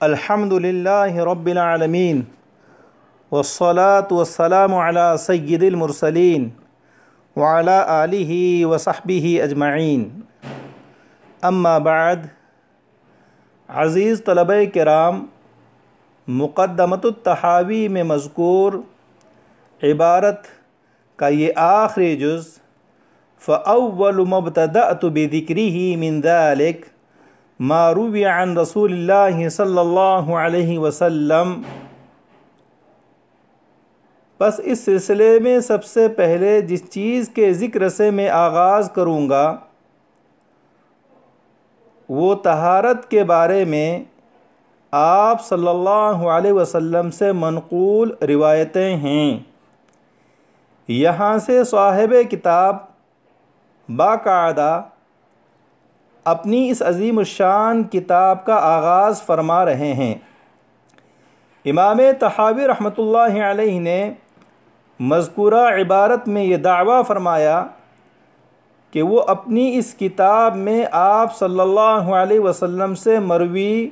الحمدللہ رب العالمین والصلاة والسلام علی سید المرسلین وعلی آلہ وصحبہ اجمعین، اما بعد۔ عزیز طلبہ کرام، مقدمۃ التحاوی میں مذکور عبارت کا یہ آخری جز فَأَوَّلُ مَا ابْتَدَأْتُ بِذِكْرِهِ مِن ذَلِكَ ما روی عن رسول اللہ صلی اللہ علیہ وسلم، پس اس سلسلے میں سب سے پہلے جس چیز کے ذکر سے میں آغاز کروں گا وہ طہارت کے بارے میں آپ صلی اللہ علیہ وسلم سے منقول روایتیں ہیں۔ یہاں سے صاحب کتاب باقاعدہ اپنی اس عظیم الشان کتاب کا آغاز فرما رہے ہیں۔ امام طحاوی رحمۃ اللہ علیہ نے مذکورہ عبارت میں یہ دعویٰ فرمایا کہ وہ اپنی اس کتاب میں آپ صلی اللہ علیہ وسلم سے مروی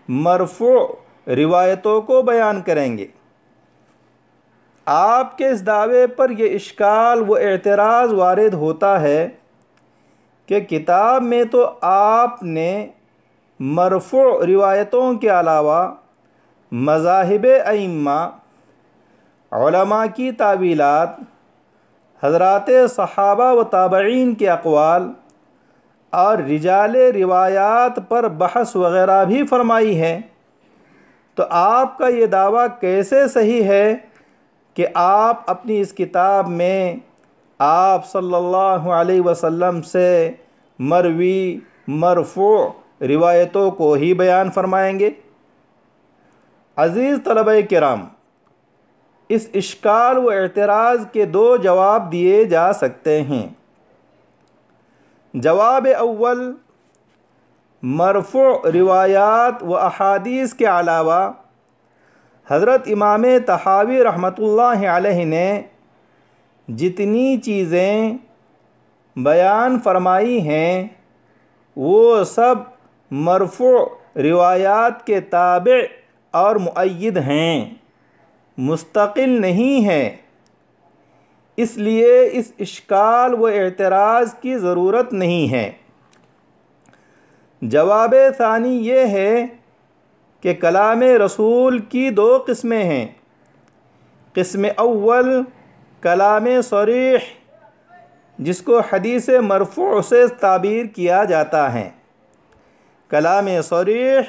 مرفوع روایتوں کو بیان کریں گے۔ آپ کے اس دعوے پر یہ اشکال و اعتراض وارد ہوتا ہے کہ کتاب میں تو آپ نے مرفوع روایتوں کے علاوہ مذاہب ائمہ، علماء کی تعویلات، حضرات صحابہ و تابعین کے اقوال اور رجال روایات پر بحث وغیرہ بھی فرمائی ہے، تو آپ کا یہ دعویٰ کیسے صحیح ہے کہ آپ اپنی اس کتاب میں آپ صلی اللہ علیہ وسلم سے مروی مرفوع روایتوں کو ہی بیان فرمائیں گے؟ عزیز طلبہ کرام، اس اشکال و اعتراض کے دو جواب دیے جا سکتے ہیں۔ جواب اول، مرفوع روایات و احادیث کے علاوہ حضرت امام طحاوی رحمۃ اللہ علیہ نے جتنی چیزیں بیان فرمائی ہیں وہ سب مرفوع روایات کے تابع اور مؤید ہیں، مستقل نہیں ہیں، اس لیے اس اشکال و اعتراض کی ضرورت نہیں ہے۔ جواب ثانی یہ ہے کہ کلام رسول کی دو قسمیں ہیں۔ قسم اول کلام صریح، جس کو حدیث مرفوع سے تعبیر کیا جاتا ہے۔ کلام صریح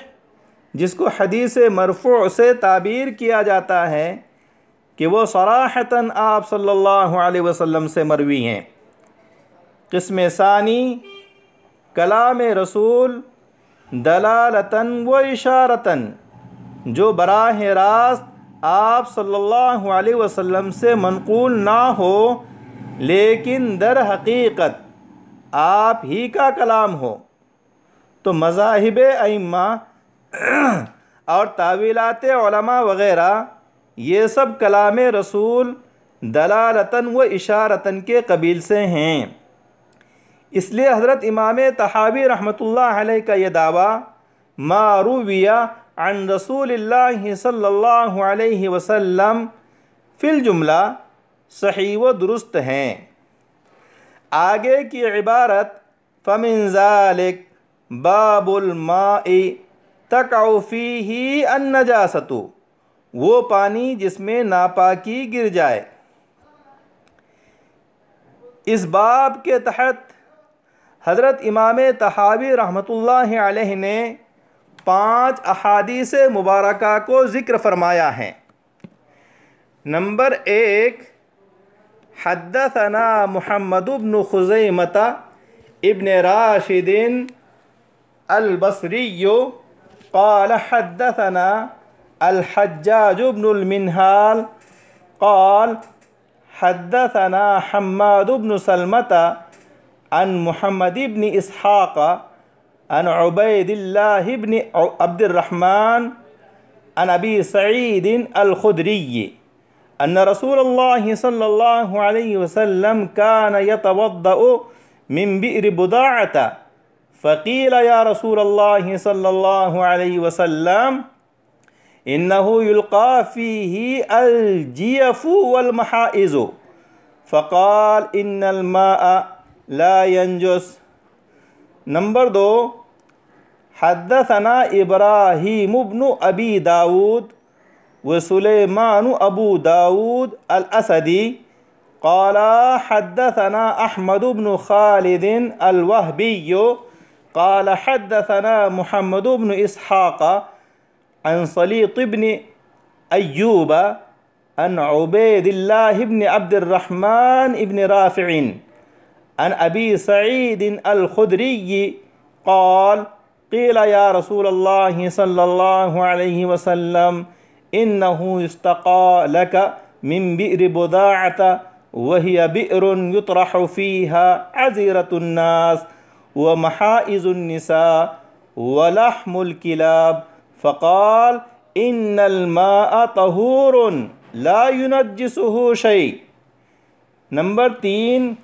جس کو حدیث مرفوع سے تعبیر کیا جاتا ہے کہ وہ صراحتاً آپ صلی اللہ علیہ وسلم سے مروی ہیں۔ قسم ثانی کلام رسول دلالتاً و اشارتاً، جو براہ راست آپ صلی اللہ علیہ وسلم سے منقول نہ ہو لیکن در حقیقت آپ ہی کا کلام ہو، تو مذاہب ائمہ اور تعویلات علماء وغیرہ یہ سب کلام رسول دلالتاً و اشارتاً کے قبیل سے ہیں۔ اس لیے حضرت امام طحاوی رحمۃ اللہ علیہ کا یہ دعویٰ ما روی عن رسول اللہ صلی اللہ علیہ وسلم فی الجملہ صحیح و درست ہیں۔ آگے کی عبارت فَمِن ذَلِكَ بَابُ الْمَاءِ تَقَعُ فِيهِ النَّجَاسَةُ، وہ پانی جس میں ناپاکی گر جائے۔ اس باب کے تحت حضرت امام طحاوی رحمۃ اللہ علیہ نے 5 احادیث مبارکہ کو ذکر فرمایا ہے۔ نمبر 1، حدثنا محمد بن خزیمۃ ابن راشد البصری قال حدثنا الحجاج بن المنہال قال حدثنا حماد بن سلمة عن محمد بن اسحاق عن عبید اللہ بن عبد الرحمن عن أبي سعيد الخدري أن رسول الله صلى الله عليه وسلم كان يتوضأ من بئر بضاعة فقيل يا رسول الله صلى الله عليه وسلم إنه يلقى فيه الجيف والمحائز فقال إن الماء لا ينجس. نمبر 2 حدثنا إبراهيم بن أبي داود وسليمان أبو داود الأسدي قال حدثنا أحمد بن خالد الوهبي قال حدثنا محمد بن إسحاق عن صليط بن أيوب عن عبيد الله بن عبد الرحمن بن رافع عن أبي سعيد الخدري قال قيل يا رسول الله صلى الله عليه وسلم إنه يستقى لك من بئر بضاعة وهي بئر يطرح فيها عزيرة الناس ومحائز النساء ولحم الكلاب فقال إن الماء طهور لا ينجسه شيء. نمبر 3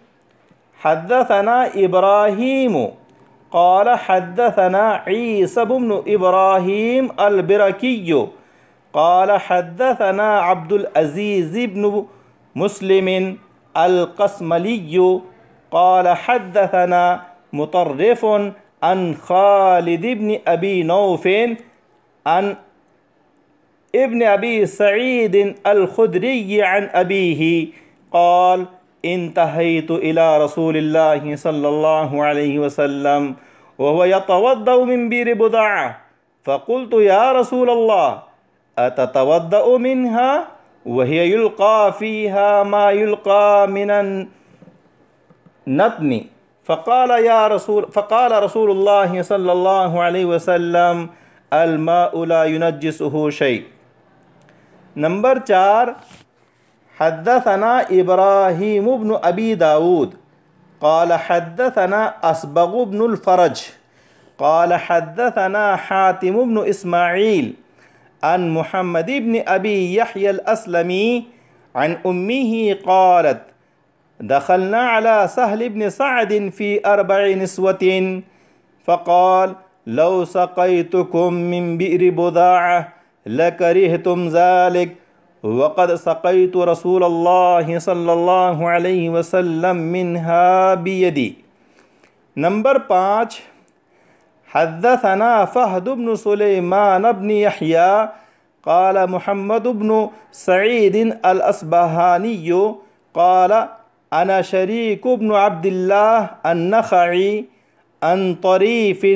حدثنا إبراهيم قال حدثنا عيسى بن إبراهيم البركي قال حدثنا عبد العزيز بن مسلم القسملي قال حدثنا مطرف عن خالد بن أبي نوف عن ابن أبي سعيد الخدري عن أبيه قال انتهيت إلى رسول الله صلى الله عليه وسلم وهو يتوضأ من بئر بضاعة فقلت يا رسول الله أتتوضأ منها وهي يلقى فيها ما يلقى من النتن فقال رسول الله صلى الله عليه وسلم الماء لا ينجسه شيء. نمبر 4 حدثنا إبراهيم بن أبي داود قال حدثنا أصبغ بن الفرج قال حدثنا حاتم بن إسماعيل عن محمد بن أبي يحيى الأسلمي عن أمه قالت دخلنا على سهل بن سعد في 4 نسوة فقال لو سقيتكم من بئر بضاعة لكرهتم ذلك وقد سقيت رسول الله صلى الله عليه وسلم منها بيدي. نمبر 5 حدثنا فهد بن سليمان بن يحيى قال محمد بن سعيد الأصبهاني قال أنا شريك بن عبد الله النخعي عن طريف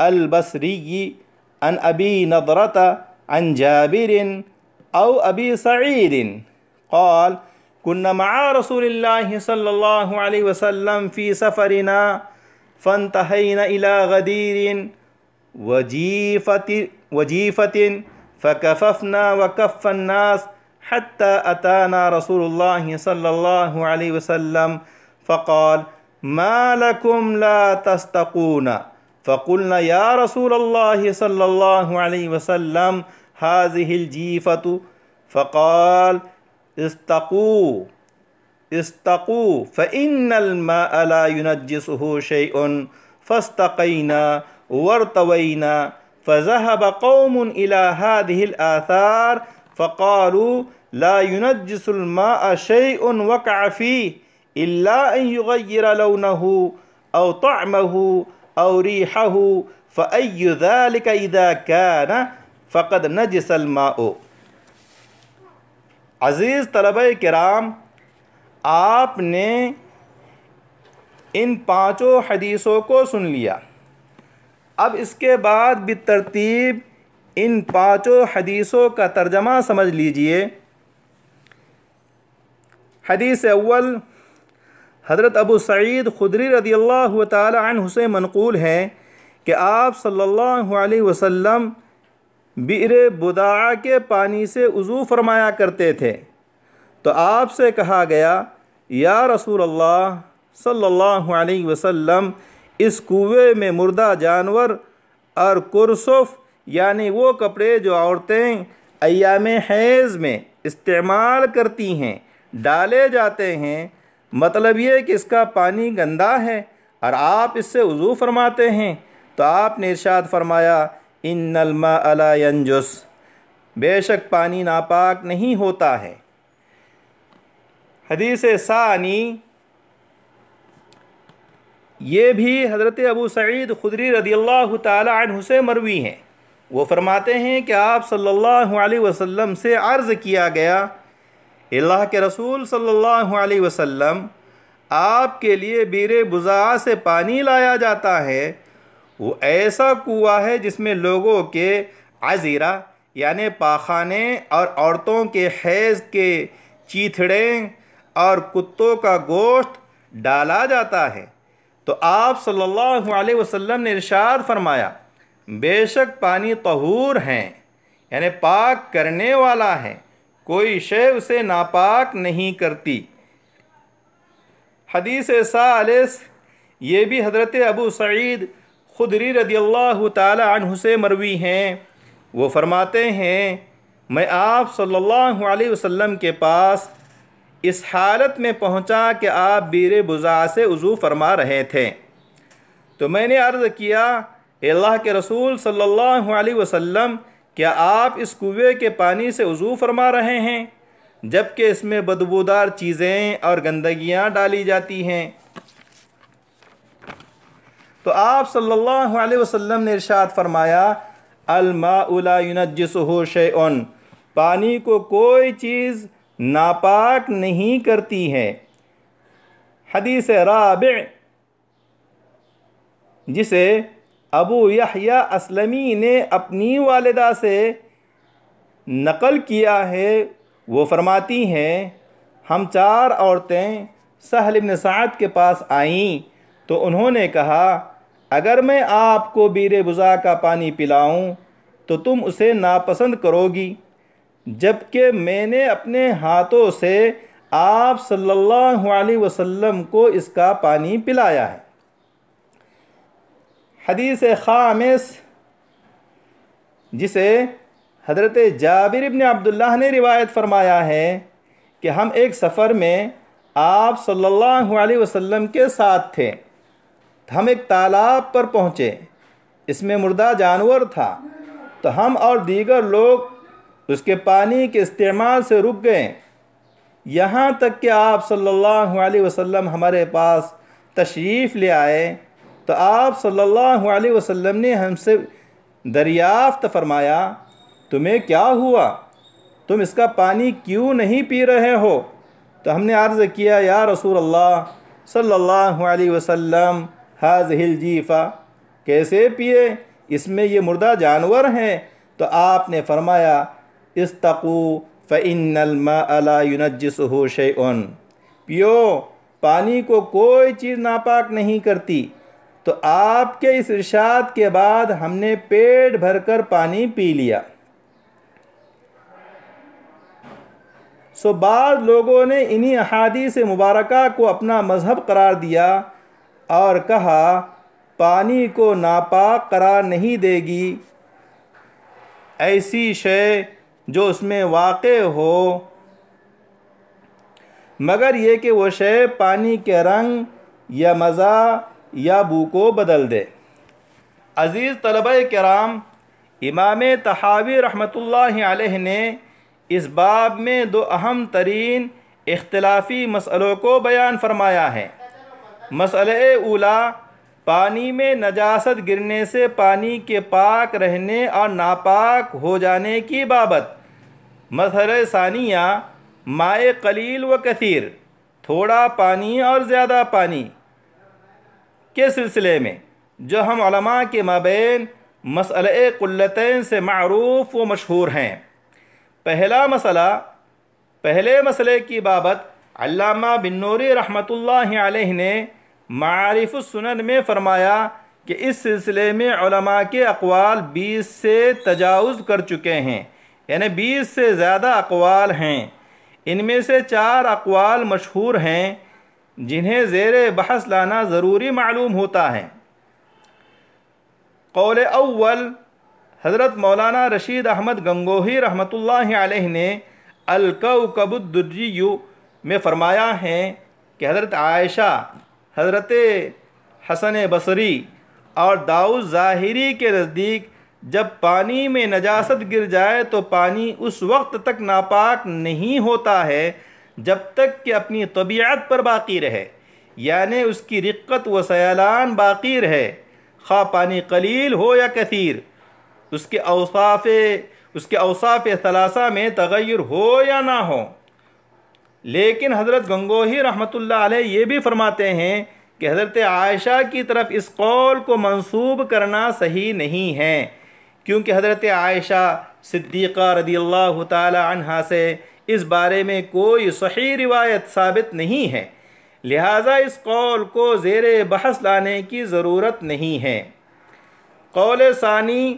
البصري عن أبي نضرة عن جابر أو أبي سعيد قال كنا مع رسول الله صلى الله عليه وسلم في سفرنا فانتهينا إلى غدير وجيفة فكففنا وكف الناس حتى أتانا رسول الله صلى الله عليه وسلم فقال ما لكم لا تستقون فقلنا يا رسول الله صلى الله عليه وسلم هذه الجيفة فقال استقوا فإن الماء لا ينجسه شيء فاستقينا وارتوينا فذهب قوم إلى هذه الآثار فقالوا لا ينجس الماء شيء وقع فيه إلا أن يغير لونه أو طعمه أو ريحه فأي ذلك إذا كان فقد نجس الماء. عزیز طلبہ کرام، آپ نے ان 5 حدیثوں کو سن لیا. اب اس کے بعد بالترتیب ان 5 حدیثوں کا ترجمہ سمجھ لیجئے. حدیث اول حضرت ابو سعید خدری رضی اللہ تعالی عنہ سے منقول ہے کہ آپ صلی اللہ علیہ وسلم بئر بضاعہ کے پانی سے وضو فرمایا کرتے تھے، تو آپ سے کہا گیا یا رسول اللہ صلی اللہ علیہ وسلم، اس کنویں میں مردہ جانور اور کرسف یعنی وہ کپڑے جو عورتیں ایام حیض میں استعمال کرتی ہیں ڈالے جاتے ہیں، مطلب یہ کہ اس کا پانی گندا ہے اور آپ اس سے وضو فرماتے ہیں، تو آپ نے ارشاد فرمایا ان الماء لا ینجس، بے شک پانی ناپاک نہیں ہوتا ہے۔ حدیث ثانی یہ بھی حضرت ابو سعید خدری رضی اللہ تعالی عنہ سے مروی ہیں۔ وہ فرماتے ہیں کہ آپ صلی اللہ علیہ وسلم سے عرض کیا گیا، اللہ کے رسول صلی اللہ علیہ وسلم، آپ کے لیے بیر بضاعہ سے پانی لایا جاتا ہے، وہ ایسا کنواں ہے جس میں لوگوں کے عذیرہ یعنی پاخانے اور عورتوں کے حیض کے چیتھڑے اور کتوں کا گوشت ڈالا جاتا ہے۔ تو آپ صلی اللہ علیہ وسلم نے ارشاد فرمایا، بے شک پانی طہور ہیں، یعنی پاک کرنے والا ہے، کوئی شے اسے ناپاک نہیں کرتی۔ حدیث ثالث یہ بھی حضرت ابو سعید خدری رضی اللہ تعالی عنہ سے مروی ہیں۔ وہ فرماتے ہیں، میں آپ صلی اللہ علیہ وسلم کے پاس اس حالت میں پہنچا کہ آپ بیر بضاعہ سے وضو فرما رہے تھے، تو میں نے عرض کیا، اے اللہ کے رسول صلی اللہ علیہ وسلم، کیا آپ اس کنویں کے پانی سے وضو فرما رہے ہیں جبکہ اس میں بدبودار چیزیں اور گندگیاں ڈالی جاتی ہیں؟ تو آپ صلی اللہ علیہ وسلم نے ارشاد فرمایا، الماء لا ینجسہ شیء، پانی کو کوئی چیز ناپاک نہیں کرتی ہے۔ حدیث رابع جسے ابو یحییٰ اسلمی نے اپنی والدہ سے نقل کیا ہے، وہ فرماتی ہیں، ہم 4 عورتیں سہل بن سعد کے پاس آئیں تو انہوں نے کہا، اگر میں آپ کو بیر بضاعہ کا پانی پلاؤں تو تم اسے ناپسند کرو گی، جبکہ میں نے اپنے ہاتھوں سے آپ صلی اللہ علیہ وسلم کو اس کا پانی پلایا ہے۔ حدیث خامس جسے حضرت جابر بن عبداللہ نے روایت فرمایا ہے کہ ہم ایک سفر میں آپ صلی اللہ علیہ وسلم کے ساتھ تھے، ہم ایک تالاب پر پہنچے، اس میں مردہ جانور تھا، تو ہم اور دیگر لوگ اس کے پانی کے استعمال سے رک گئے، یہاں تک کہ آپ صلی اللہ علیہ وسلم ہمارے پاس تشریف لے آئے، تو آپ صلی اللہ علیہ وسلم نے ہم سے دریافت فرمایا، تمہیں کیا ہوا؟ تم اس کا پانی کیوں نہیں پی رہے ہو؟ تو ہم نے عرض کیا، یا رسول اللہ صلی اللہ علیہ وسلم، ہذہ الجیفہ، کیسے پیے؟ اس میں یہ مردہ جانور ہیں۔ تو آپ نے فرمایا، استقوا فإن الماء لا ينجسه شيء، پیو، پانی کو کوئی چیز ناپاک نہیں کرتی۔ تو آپ کے اس ارشاد کے بعد ہم نے پیٹ بھر کر پانی پی لیا۔ بعض لوگوں نے انہی احادیث مبارکہ کو اپنا مذہب قرار دیا اور کہا پانی کو ناپاک قرار نہیں دے گی ایسی شے جو اس میں واقع ہو، مگر یہ کہ وہ شے پانی کے رنگ یا مزہ یا بو کو بدل دے۔ عزیز طلبہ کرام، امام طحاوی رحمۃ اللہ علیہ نے اس باب میں 2 اہم ترین اختلافی مسئلوں کو بیان فرمایا ہے۔ مسئلہ اولا، پانی میں نجاست گرنے سے پانی کے پاک رہنے اور ناپاک ہو جانے کی بابت۔ مسئلہ ثانیہ، مائع قلیل و کثیر، تھوڑا پانی اور زیادہ پانی کے سلسلے میں، جو ہم علماء کے مابین مسئلہ قلتین سے معروف و مشہور ہیں۔ پہلے مسئلے کی بابت علامہ بن نوری رحمۃ اللہ علیہ نے معارف السنن میں فرمایا کہ اس سلسلے میں علماء کے اقوال 20 سے تجاوز کر چکے ہیں، یعنی 20 سے زیادہ اقوال ہیں۔ ان میں سے 4 اقوال مشہور ہیں جنہیں زیر بحث لانا ضروری معلوم ہوتا ہے۔ قول اول، حضرت مولانا رشید احمد گنگوہی رحمۃ اللہ علیہ نے الکوکب الدری میں فرمایا ہے کہ حضرت عائشہ، حضرت حسن بصری اور داؤد ظاہری کے نزدیک جب پانی میں نجاست گر جائے تو پانی اس وقت تک ناپاک نہیں ہوتا ہے جب تک کہ اپنی طبیعت پر باقی رہے، یعنی اس کی رقت و سیلان باقی رہے، خواہ پانی قلیل ہو یا کثیر، اس کے اوصاف ثلاثہ میں تغیر ہو یا نہ ہو۔ لیکن حضرت گنگوہی رحمۃ اللہ علیہ یہ بھی فرماتے ہیں کہ حضرت عائشہ کی طرف اس قول کو منسوب کرنا صحیح نہیں ہے، کیونکہ حضرت عائشہ صدیقہ رضی اللہ تعالی عنہا سے اس بارے میں کوئی صحیح روایت ثابت نہیں ہے، لہٰذا اس قول کو زیر بحث لانے کی ضرورت نہیں ہے۔ قول ثانی،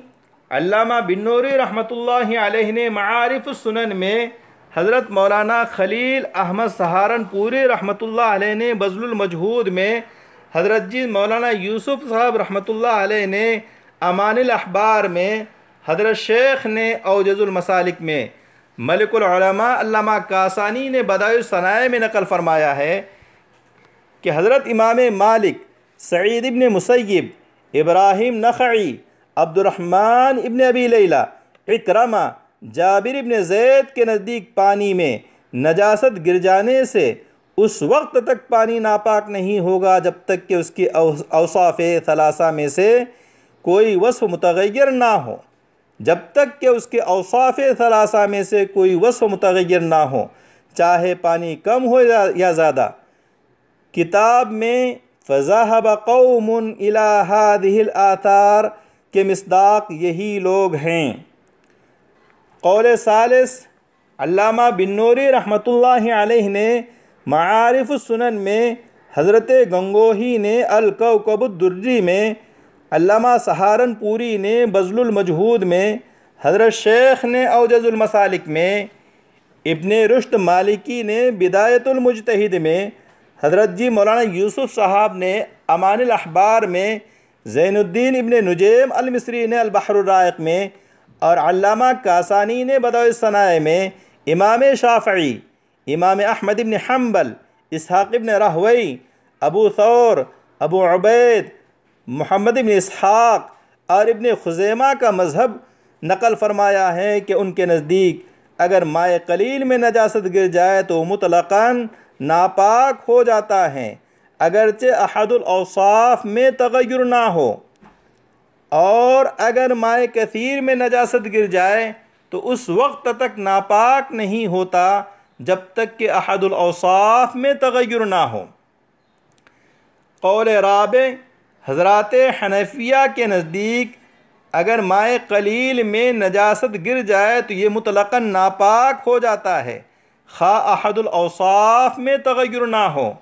علامہ بن نوری رحمۃ اللہ علیہ نے معارف السنن میں، حضرت مولانا خلیل احمد سہارنپوری رحمۃ اللہ علیہ نے بذل المجہود میں، حضرت جی مولانا یوسف صاحب رحمۃ اللہ علیہ نے امان الاحبار میں، حضرت شیخ نے اوجز المسالک میں، ملک العلماء علامہ کاسانی نے بدائع الصنائع میں نقل فرمایا ہے کہ حضرت امام مالک، سعید ابن مسیب، ابراہیم نخعی، عبد الرحمن ابن ابی لیلہ، اکرمہ، جابر ابن زید کے نزدیک پانی میں نجاست گر جانے سے اس وقت تک پانی ناپاک نہیں ہوگا جب تک کہ اس کی اوصاف ثلاثہ میں سے کوئی وصف متغیر نہ ہو، جب تک کہ اس کے اوصاف ثلاثہ میں سے کوئی وصف متغیر نہ ہو، چاہے پانی کم ہو یا زیادہ۔ کتاب میں فَذَهَبَ قَوْمٌ إِلَى هَذِهِ الْآثَارِ کے مصداق یہی لوگ ہیں۔ قول ثالث، علامہ بن نوری رحمۃ اللہ علیہ نے معارف السنن میں، حضرت گنگوہی نے الکوکب الدری میں، علامہ سہارنپوری نے بذل المجہود میں، حضرت شیخ نے اوجز المسالک میں، ابن رشد مالکی نے بدایت المجتہد میں، حضرت جی مولانا یوسف صاحب نے امان الاحبار میں، زین الدین ابن نجیم المصری نے البحر الرائق میں، اور علامہ کاسانی نے بدائع الصنائع میں، امام شافعی، امام احمد ابن حنبل، اسحاق ابن راہوی، ابو ثور، ابو عبید، محمد ابن اسحاق اور ابن خزیمہ کا مذہب نقل فرمایا ہے کہ ان کے نزدیک اگر مائع قلیل میں نجاست گر جائے تو مطلقاً ناپاک ہو جاتا ہے، اگرچہ احد الاوصاف میں تغیر نہ ہو، اور اگر مائع کثیر میں نجاست گر جائے تو اس وقت تک ناپاک نہیں ہوتا جب تک کہ احد الاوصاف میں تغیر نہ ہو۔ قول رابع، حضرات حنفیہ کے نزدیک اگر مائع قلیل میں نجاست گر جائے تو یہ مطلقاً ناپاک ہو جاتا ہے، خواہ احد الاوصاف میں تغیر نہ ہو،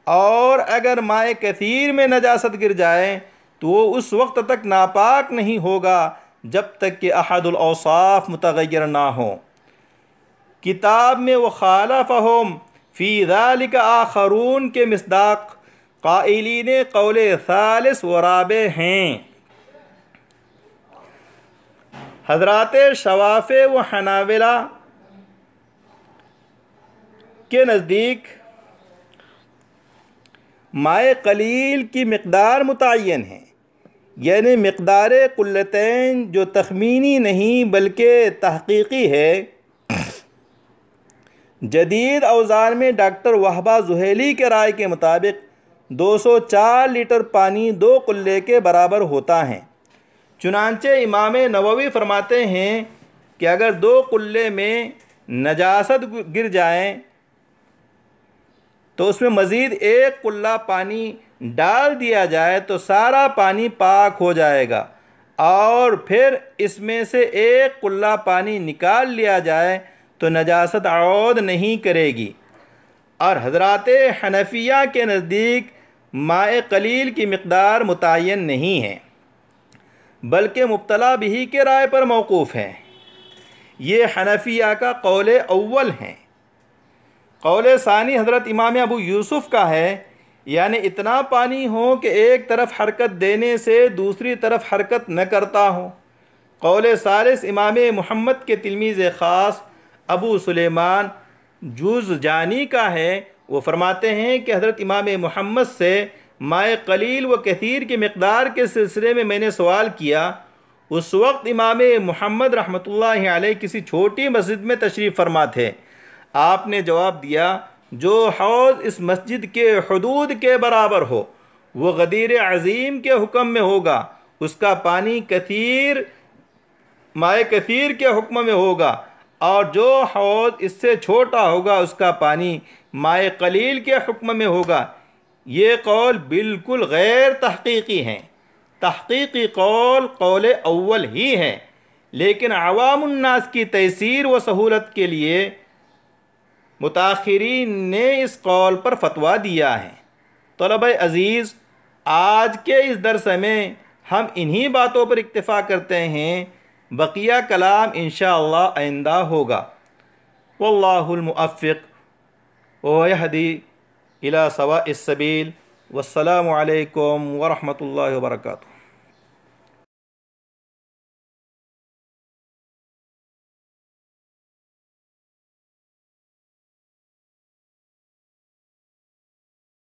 اور اگر مائع کثیر میں نجاست گر جائے تو وہ اس وقت تک ناپاک نہیں ہوگا جب تک کہ احد الاوصاف متغیر نہ ہو۔ کتاب میں وخالفہم فی ذالک آخرون کے مصداق قائلین قول ثالث و رابع ہیں۔ حضرات شوافع و حنابلہ کے نزدیک مائع قلیل کی مقدار متعین ہے، یعنی مقدار قلتین جو تخمینی نہیں بلکہ تحقیقی ہے۔ جدید اوزان میں ڈاکٹر وہبہ زحیلی کے رائے کے مطابق 204 لیٹر پانی 2 قلے کے برابر ہوتا ہے۔ چنانچہ امام نووی فرماتے ہیں کہ اگر 2 قلے میں نجاست گر جائیں تو اس میں مزید 1 قلہ پانی ڈال دیا جائے تو سارا پانی پاک ہو جائے گا، اور پھر اس میں سے 1 قلہ پانی نکال لیا جائے تو نجاست عود نہیں کرے گی۔ اور حضرات حنفیہ کے نزدیک مائع قلیل کی مقدار متعین نہیں ہے، بلکہ مبتلا بہ کے رائے پر موقوف ہے۔ یہ حنفیہ کا قول اول ہے۔ قول ثانی حضرت امام ابو یوسف کا ہے، یعنی اتنا پانی ہو کہ ایک طرف حرکت دینے سے دوسری طرف حرکت نہ کرتا ہو۔ قول ثالث امام محمد کے تلمیذ خاص ابو سلیمان جوزجانی کا ہے۔ وہ فرماتے ہیں کہ حضرت امام محمد سے مائے قلیل و کثیر کی مقدار کے سلسلے میں نے سوال کیا۔ اس وقت امام محمد رحمۃ اللہ علیہ کسی چھوٹی مسجد میں تشریف فرما تھے۔ آپ نے جواب دیا، جو حوض اس مسجد کے حدود کے برابر ہو وہ غدیر عظیم کے حکم میں ہوگا، اس کا پانی کثیر مائے کثیر کے حکم میں ہوگا، اور جو حوض اس سے چھوٹا ہوگا اس کا پانی مائے قلیل کے حکم میں ہوگا۔ یہ قول بالکل غیر تحقیقی ہیں۔ تحقیقی قول قول اول ہی ہے، لیکن عوام الناس کی تیسیر و سہولت کے لیے متاخرین نے اس قول پر فتویٰ دیا ہے۔ طلبہ عزیز، آج کے اس درس میں ہم انہی باتوں پر اکتفا کرتے ہیں، بقیہ کلام انشاءاللہ آئندہ ہوگا۔ واللہ الموفق ویہدی الی سواء السبیل، والسلام علیکم ورحمۃ اللہ وبرکاتہ۔